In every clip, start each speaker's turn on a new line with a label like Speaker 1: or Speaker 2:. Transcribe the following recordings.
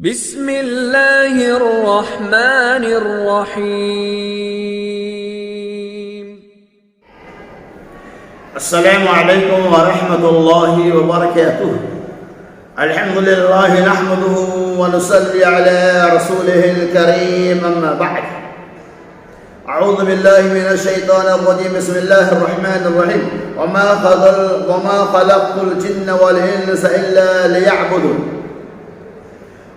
Speaker 1: بسم اللہ الرحمن الرحیم۔
Speaker 2: السلام علیکم ورحمۃ اللہ وبرکاتہ۔ الحمد للہ نحمده ونصلی علی رسولہ الکریم، اما بعد۔ اعوذ باللہ من الشیطان الرجیم، بسم اللہ الرحمن الرحیم۔ وما خلقت الجن والانس الا لیعبدون۔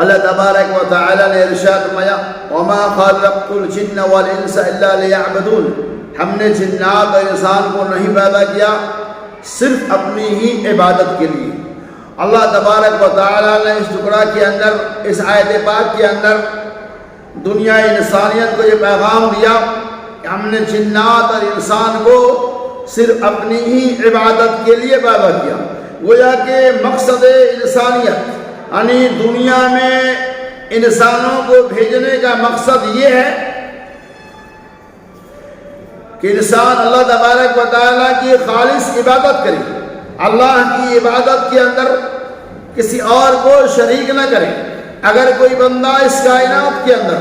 Speaker 2: اللہ تبارک و تعالی نے ارشاد فرمایا، وما خلقت الجن والانس الا لیعبدون، ہم نے جنات اور انسان کو نہیں پیدا کیا صرف اپنی ہی عبادت کے لیے۔ اللہ تبارک و تعالی نے اس ٹکڑا کے اندر، اس آیت پاک کے اندر دنیا انسانیت کو یہ پیغام دیا کہ ہم نے جنات اور انسان کو صرف اپنی ہی عبادت کے لیے پیدا کیا۔ گویا کہ مقصد انسانیت یعنی دنیا میں انسانوں کو بھیجنے کا مقصد یہ ہے کہ انسان اللہ تبارک و تعالیٰ کی خالص عبادت کرے، اللہ کی عبادت کے اندر کسی اور کو شریک نہ کرے۔ اگر کوئی بندہ اس کائنات کے اندر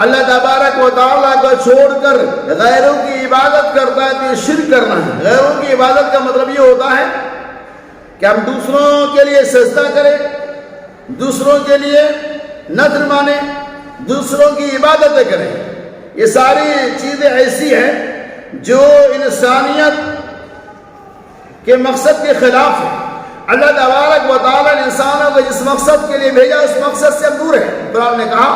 Speaker 2: اللہ تبارک و تعالیٰ کو چھوڑ کر غیروں کی عبادت کرتا ہے تو یہ شرک کرنا ہے۔ غیروں کی عبادت کا مطلب یہ ہوتا ہے کہ ہم دوسروں کے لیے سجدہ کریں، دوسروں کے لیے نذر مانیں، دوسروں کی عبادتیں کریں۔ یہ ساری چیزیں ایسی ہیں جو انسانیت کے مقصد کے خلاف ہے۔ اللہ تبارک و تعالیٰ نے انسانوں کو جس مقصد کے لیے بھیجا اس مقصد سے دور ہے۔ قرآن نے کہا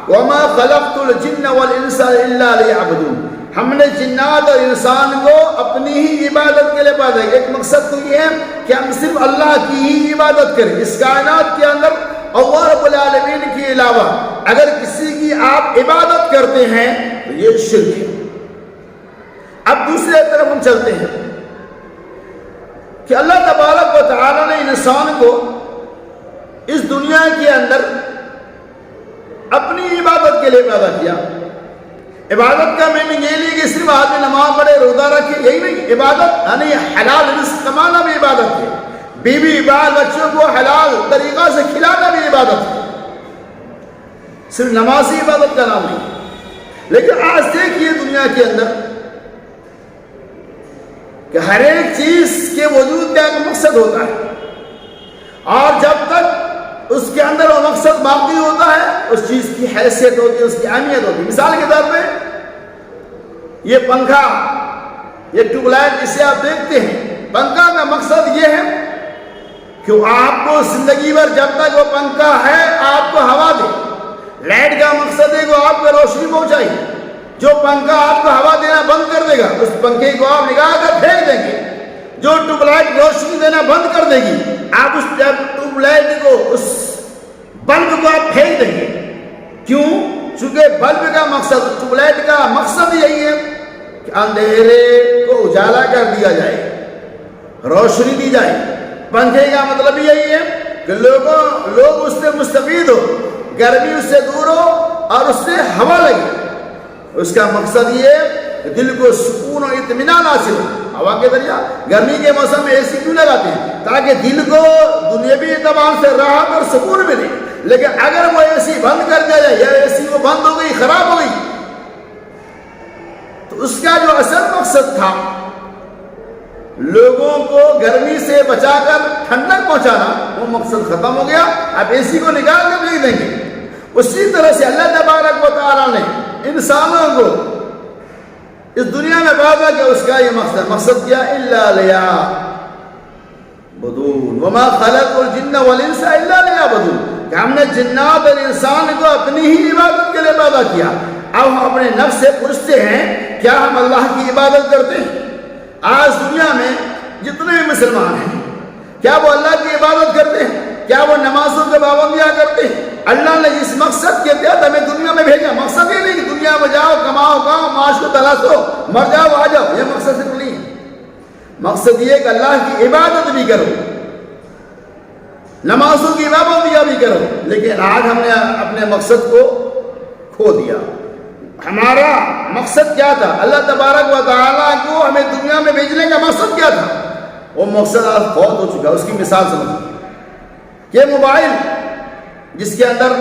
Speaker 2: وَمَا خَلَقْتُ الْجِنَّ وَالْإِنسَ إِلَّا لِيَعْبُدُونَ، ہم نے جنات اور انسان کو اپنی ہی عبادت کے لیے پیدا کیا۔ ایک مقصد تو یہ ہے کہ ہم صرف اللہ کی ہی عبادت کریں۔ اس کائنات کے اندر اللہ رب العالمین کے علاوہ اگر کسی کی آپ عبادت کرتے ہیں تو یہ شرک ہے۔ اب دوسرے طرف ہم چلتے ہیں کہ اللہ تبارک و تعالی نے انسان کو اس دنیا کے اندر اپنی عبادت کے لیے پیدا کیا۔ عبادت کا معنی یہ نہیں کہ صرف آدمی نماز پڑھے، روزہ رکھے، یہی نہیں۔ عبادت یعنی حلال رزق کمانا بھی عبادت ہے، بیوی بال بچوں کو حلال طریقہ سے کھلانا بھی عبادت ہے، صرف نماز ہی عبادت کا نام نہیں۔ لیکن آج دیکھیے دنیا کے اندر کہ ہر ایک چیز کے وجود کا ایک مقصد ہوتا ہے، اور جب تک اس کے اندر وہ مقصد باقی ہوتا ہے اس چیز کی حیثیت ہوتی ہے، اس کی اہمیت ہوتی ہے۔ مثال کے طور پہ یہ پنکھا، یہ ٹیوب لائٹ جسے آپ دیکھتے ہیں، پنکھا کا مقصد یہ ہے کہ آپ کو زندگی بھر جب تک وہ پنکھا ہے آپ کو ہوا دے۔ لائٹ کا مقصد ہے کہ وہ آپ کو روشنی پہنچائے۔ جو پنکھا آپ کو ہوا دینا بند کر دے گا اس پنکھے کو آپ نکال کر پھینک دیں گے۔ جو ٹیوب لائٹ روشنی دینا بند کر دے گی آپ اس ٹیوب لائٹ کو، اس بلب کو آپ پھینک دیں گے۔ کیوں؟ چونکہ بلب کا مقصد، ٹیوب لائٹ کا مقصد یہی ہے کہ اندھیرے کو اجالا کر دیا جائے، روشنی دی جائے۔ پنکھے کا مطلب یہی ہے کہ لوگ اس سے مستفید ہو، گرمی اس سے دور ہو اور اس سے ہوا لگے۔ اس کا مقصد یہ ہے کہ دل کو سکون اور اطمینان حاصل ہو۔ ہوا کے ذریعہ گرمی کے موسم میں اے سی کیوں لگاتے ہیں؟ تاکہ دل کو دنیاوی اعتبار سے راحت اور سکون ملے۔ لیکن اگر وہ اے سی بند کر دیا جائے یا اے سی وہ بند ہو گئی، خراب ہو گئی، تو اس کا جو اصل مقصد تھا لوگوں کو گرمی سے بچا کر ٹھنڈک پہنچانا، وہ مقصد ختم ہو گیا۔ اب اے سی کو نکال کر نہیں دیں گے۔ اسی طرح سے اللہ تبارک و تعالی نے انسانوں کو اس دنیا میں پیدا کیا، اس کا یہ مقصد کیا الا لیعبدون، وما خلقت الجن والانس الا لیعبدون، کہ ہم نے جنات اور انسان کو اپنی ہی عبادت کے لیے پیدا کیا۔ اب ہم اپنے نفس سے پوچھتے ہیں کیا ہم اللہ کی عبادت کرتے ہیں؟ آج دنیا میں جتنے بھی مسلمان ہیں کیا وہ اللہ کی عبادت کرتے ہیں؟ کیا وہ نمازوں کے پابندیاں کرتے ہیں؟ اللہ نے جس مقصد کے تحت ہمیں دنیا میں بھیجا، مقصد یہ نہیں کہ دنیا میں جاؤ، کماؤ، معاش کو تلاشو، مر جاؤ، آ جاؤ، یہ مقصد صرف نہیں ہے۔ مقصد یہ کہ اللہ کی عبادت بھی کرو، نمازوں کی پابندیاں بھی کرو۔ لیکن آج ہم نے اپنے مقصد کو کھو دیا۔ ہمارا مقصد کیا تھا؟ اللہ تبارک و تعالیٰ کو ہمیں دنیا میں بھیجنے کا مقصد کیا تھا؟ وہ مقصد آج فوت ہو چکا۔ اس کی مثال سمجھیں کہ موبائل جس کے اندر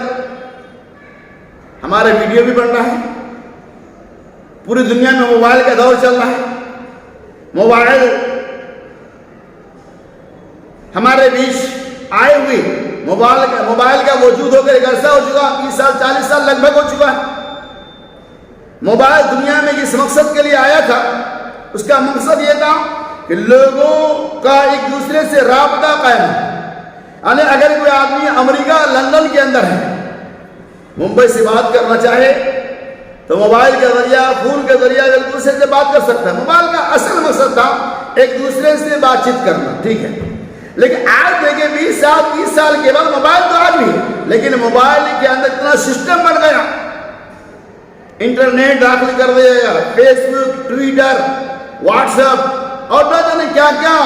Speaker 2: ہمارا ویڈیو بھی بن رہا ہے، پوری دنیا میں موبائل کا دور چل رہا ہے، موبائل ہمارے بیچ آئے ہوئے، موبائل کا وجود ہو کر ایک عرصہ ہو چکا، 30 سال 40 سال لگ بھگ ہو چکا ہے۔ موبائل دنیا میں جس مقصد کے لیے آیا تھا، اس کا مقصد یہ تھا کہ لوگوں کا ایک دوسرے سے رابطہ قائم ہے۔ یعنی اگر کوئی آدمی امریکہ لندن کے اندر ہے، ممبئی سے بات کرنا چاہے تو موبائل کے ذریعہ، فون کے ذریعہ ایک دوسرے سے بات کر سکتا ہے۔ موبائل کا اصل مقصد تھا ایک دوسرے سے بات چیت کرنا، ٹھیک ہے۔ لیکن آج دیکھیں 20 سال 30 سال کے بعد موبائل تو آج بھی ہے، لیکن موبائل کے اندر اتنا سسٹم بن گیا، انٹرنیٹ داخل کر دیا گیا، فیس بک، ٹویٹر، واٹس ایپ اور نہ جانے کیا کیا،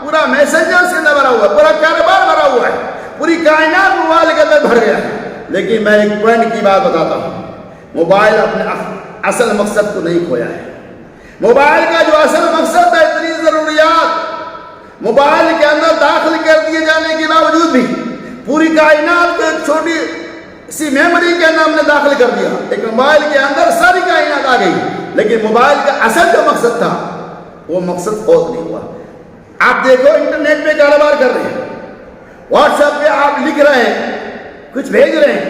Speaker 2: پورا میسنجر سے اندر بھرا ہوا ہے، پورا کاروبار بھرا ہوا ہے، پوری کائنات موبائل کے اندر بھر گیا ہے۔ لیکن میں ایک پوائنٹ کی بات بتاتا ہوں، موبائل اپنے اصل مقصد کو نہیں کھویا ہے۔ موبائل کا جو اصل مقصد ہے، اتنی ضروریات موبائل کے اندر داخل کر دیے جانے کے باوجود بھی پوری کائنات کو ایک چھوٹی سی میموری کے اندر ہم نے داخل کر دیا، ایک موبائل کے اندر ساری کائنات آ گئی، لیکن موبائل کا اصل جو مقصد تھا وہ مقصد فوت نہیں ہوا۔ آپ دیکھو انٹرنیٹ پہ کاروبار کر رہے ہیں، واٹس ایپ پہ آپ لکھ رہے ہیں، کچھ بھیج رہے ہیں،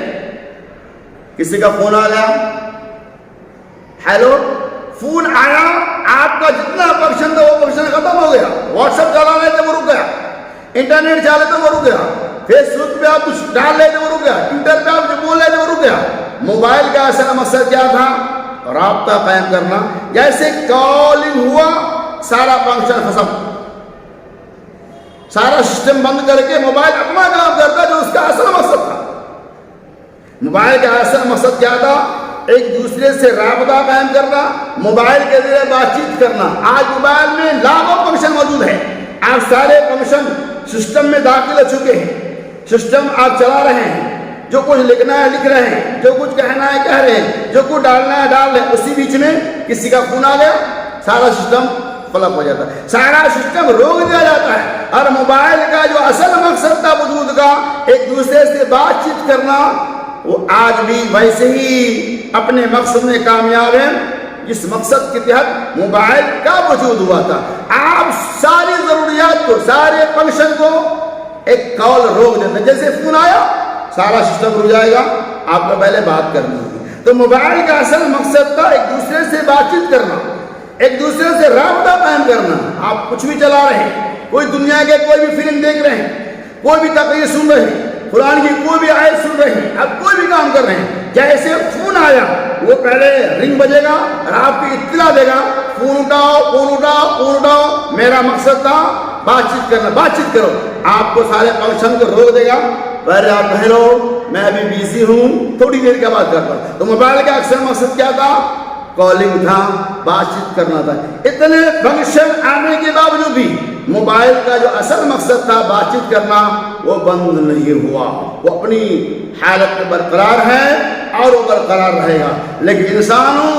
Speaker 2: کسی کا فون آ گیا، ہیلو، فون آیا، آپ کا جتنا فنکشن تھا وہ فنکشن ختم ہو گیا، واٹس ایپ چلا رہے تھے وہ رک گیا، انٹرنیٹ چلا رہے تھے وہ رک گیا، فیس بک پہ آپ کچھ ڈال رہے تھے وہ رک گیا، ٹویٹر پہ آپ جو بول رہے تھے وہ رک گیا۔ موبائل کا اصل مقصد کیا تھا؟ رابطہ قائم کرنا۔ جیسے کالنگ ہوا، سارا فنکشن ختم، سارا سسٹم بند کر کے موبائل اپنا کام کرتا جو اس کا اصل مقصد تھا۔ موبائل کا اصل مقصد کیا تھا؟ ایک دوسرے سے رابطہ قائم کرنا، موبائل کے ذریعے بات چیت کرنا۔ آج موبائل میں لاکھوں فنکشن موجود ہیں، آپ سارے فنکشن سسٹم میں داخل ہو چکے ہیں، سسٹم آپ چلا رہے ہیں، جو کچھ لکھنا ہے لکھ رہے ہیں، جو کچھ کہنا ہے کہہ رہے ہیں، جو کچھ ڈالنا ہے ڈال رہے ہیں۔ اسی بیچ میں کسی کا فون آ گیا، سارا سسٹم فلپ ہو جاتا ہے، سارا سسٹم روک دیا جاتا ہے۔ اور موبائل کا جو اصل مقصد تھا وجود کا، ایک دوسرے سے بات چیت کرنا، وہ آج بھی ویسے ہی اپنے مقصد میں کامیاب ہے جس مقصد کے تحت موبائل کا وجود ہوا تھا۔ آپ ساری ضروریات کو، سارے فنکشن کو ایک کال روک دیتے ہیں، جیسے فون آیا سارا سسٹم رک جائے گا، آپ کو پہلے بات کرنی ہوگی۔ تو موبائل کا اصل مقصد تھا ایک دوسرے سے بات چیت کرنا، ایک دوسرے سے رابطہ قائم کرنا۔ آپ کچھ بھی چلا رہے ہیں، کوئی دنیا کے کوئی بھی فلم دیکھ رہے ہیں، کوئی بھی تقریر سن رہے ہیں، قرآن کی کوئی بھی آیت سن رہے ہیں، آپ کوئی بھی کام کر رہے ہیں، جیسے فون آیا وہ پہلے رنگ بجے گا اور آپ کی اطلاع دے گا، فون اٹھاؤ فون اٹھاؤ فون اٹھاؤ، میرا مقصد تھا بات چیت کرنا، بات چیت کرو۔ آپ کو سارے فنکشن کو روک دے گا، پہلے آپ کہہ لو میں ابھی بیزی ہوں، تھوڑی دیر کے بعد کرتا ہوں۔ تو موبائل کا اکثر مقصد کیا تھا؟ کالنگ تھا، بات چیت کرنا تھا۔ اتنے فنکشن آنے کے باوجود بھی موبائل کا جو اصل مقصد تھا بات چیت کرنا، وہ بند نہیں ہوا، وہ اپنی حالت میں برقرار ہے اور وہ برقرار رہے گا۔ لیکن انسانوں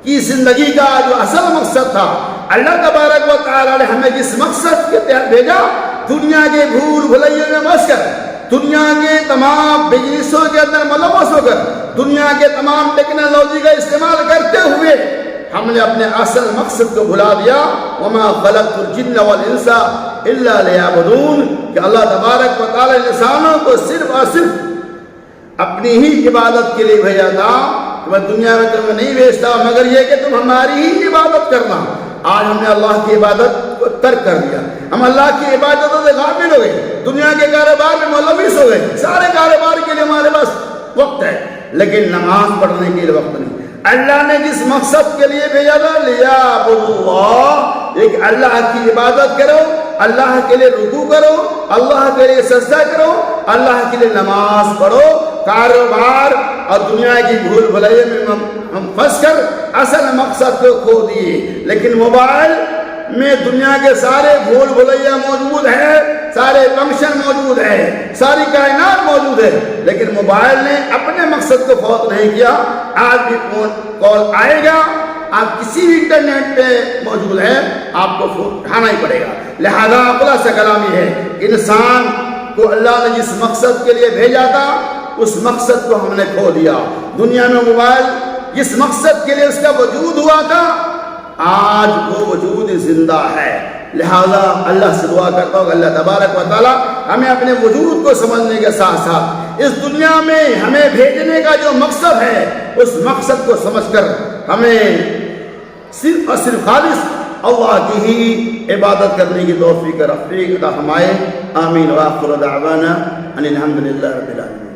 Speaker 2: کی زندگی کا جو اصل مقصد تھا، اللہ تبارک و تعالیٰ نے ہمیں جس مقصد کے تحت بھیجا، دنیا کے بھول بھلائیوں میں بس کر، دنیا کے تمام بزنسوں کے اندر ملوث ہو کر، دنیا کے تمام ٹیکنالوجی کا استعمال کرتے ہوئے ہم نے اپنے اصل مقصد کو بھلا دیا۔ وما خلقت الجن والانس الا لیعبدون، کہ اللہ تبارک و تعالی انسانوں کو صرف اور صرف اپنی ہی عبادت کے لیے بھیجا تھا، کہ میں دنیا میں تمہیں نہیں بھیجتا مگر یہ کہ تم ہماری ہی عبادت کرنا۔ آج ہم نے اللہ کی عبادت کو ترک کر دیا، ہم اللہ کی عبادتوں سے غافل ہو گئے، دنیا کے کاروبار میں ملوث ہو گئے، سارے کاروبار کے لیے ہمارے پاس وقت ہے لیکن نماز پڑھنے کے لیے وقت نہیں۔ اللہ نے جس مقصد کے لیے بھیجا تھا، لیعبدوا اللہ، ایک اللہ کی عبادت کرو، اللہ کے لیے رکوع کرو، اللہ کے لیے سجدہ کرو، اللہ کے لیے نماز پڑھو۔ کاروبار اور دنیا کی بھول بھلائیوں میں ہم پھنس کر اصل مقصد کو کھو دیے۔ لیکن موبائل میں دنیا کے سارے بھول بھلائیاں موجود ہیں، سارے فنکشن موجود ہیں، ساری کائنات موجود ہے، لیکن موبائل نے اپنے مقصد کو فوت نہیں کیا۔ آج بھی فون کال آئے گا، آپ کسی بھی انٹرنیٹ پہ موجود ہیں، آپ کو فون اٹھانا ہی پڑے گا۔ لہذا خلاصہ کلام یہ ہے، انسان کو اللہ نے جس مقصد کے لیے بھیجا تھا اس مقصد کو ہم نے کھو دیا. دنیا میں موبائل جس مقصد کے لیے اس کا وجود ہوا تھا آج وہ وجود زندہ ہے. لہذا اللہ سے دعا کرتا ہوں کہ اللہ تبارک و تعالی ہمیں اپنے وجود کو سمجھنے کے ساتھ ساتھ اس دنیا میں ہمیں بھیجنے کا جو مقصد ہے اس مقصد کو سمجھ کر ہمیں صرف اور صرف خالص اللہ کی ہی عبادت کرنے کی توفیق رفیق عطا فرمائے. آمین. وآخر دعوانا ان الحمد للہ رب العالمین.